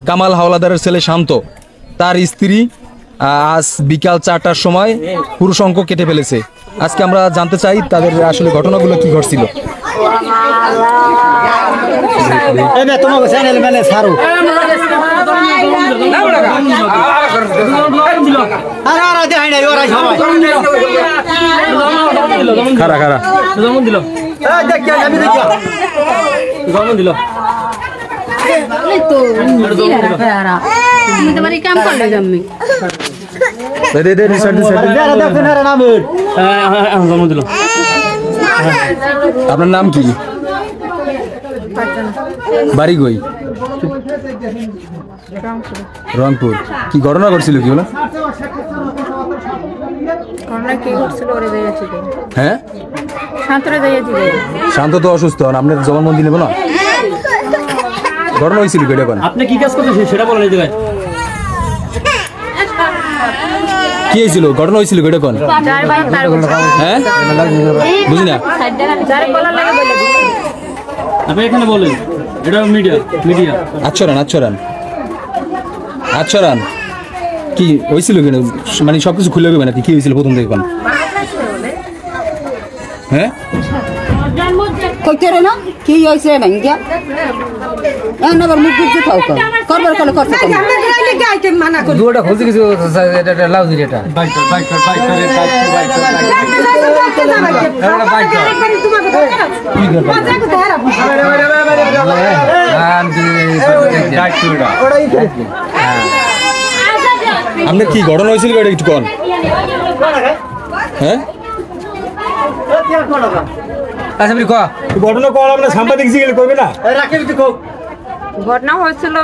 কামাল হাওলাদারের ছেলে শান্ত, তার স্ত্রী আজ বিকাল 4টার সময় পুরুষ অঙ্ক কেটে ফেলেছে। আজকে আমরা জানতে চাই তাদের আসলে ঘটনাগুলো কি ঘটছিল। খারা খারা আপনার নাম কি? বাড়ি কই? রংপুর। কি ঘটনা ঘটছিল? কি হলো? হ্যাঁ, শান্ত তো অসুস্থ, আপনার জবানবন্দি নেব না? ঘটনা হয়েছিল কি? আপনি কি কাজ করতেছেন সেটা বলেন। কি হয়েছিল? ঘটনা হয়েছিল কি? কোন? হ্যাঁ, বুঝি না। আপনি এখানে বলেন, এটা মিডিয়া। আচ্ছরান কি হয়েছিল? কি মানে সবকিছু খুলে হবে নাকি? কি হয়েছিল প্রথম থেকে? কোন? হ্যাঁ, কইতে না কি হইছে ভাঙ্গিয়া এনবার মুখ বুঝতে থাও করবার কল করতে তুমি আমরা গাইলে কি আইটেম মানা করি দুটো খুঁজে কিছু এটা লাউজি এটা বাইক আপনার কি ঘটনা হয়েছিল একটু কোন? হ্যাঁ, ঘটনা কল আমরা সাংবাদিক জিজ্ঞেস করবে না। ঘটনা হয়েছিল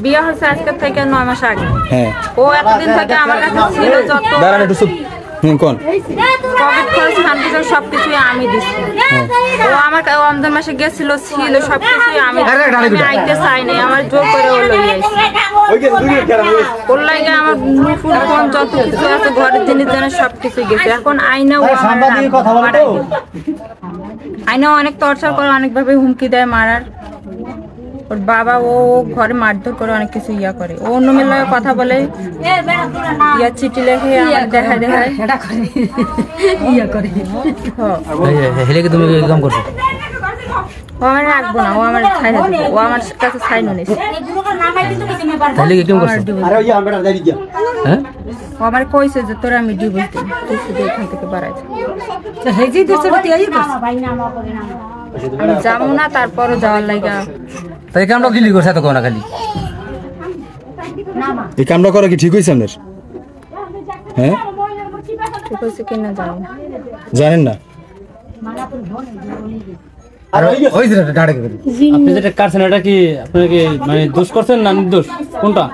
বিয়ে হয়েছে আজকে থেকে 9 মাস আগে। হ্যাঁ, ও এতদিন থেকে আমার কাছে ছিল, যত দাঁড়ান একটু চুপ। কোন? কোভিড খরচ হান্তিজ সবকিছুই আমি দিচ্ছি। ও আমার রমজান মাসে গেছিল, ছিল সবকিছুই আমি আইতে চাই নাই, আমার জোর করে ও লই আইছে। ওর লাগে আমার মুফুর ফোন যত কিছু আছে ঘরের জিনিস জানে সবকিছু গেছে। এখন আইনাও অনেক টর্চার করে, অনেকভাবে হুমকি দেয় মারার। ওর বাবা ও ঘরে মারধর করে, অনেক কিছু ইয়া করে। ও অন্য মেলায় কথা বলে, ইয়া চিঠি লেখে আমার দেখায় ইয়া করে। তুমি কাম করছো? ও আমার রাখবো না, ও আমার ছাইনা দিবে, ও আমার কাছে ছাইনো নেই। ও আমার কইছে যে তোরা আমি ডিভোর্স দিই, তুই শুধু এখান থেকে বাড়াইছে। আমি যাবো না, তারপরও যাওয়ার লাগা তাই কামটা দিলি করছে তো কোনা খালি। এই কামটা করা কি ঠিক হয়েছে আপনার? হ্যাঁ, ঠিক হয়েছে কিনা জানি না। জানেন না? আপনি যেটা কাটছেন এটা কি আপনাকে মানে দোষ করছেন না নির্দোষ? কোনটা?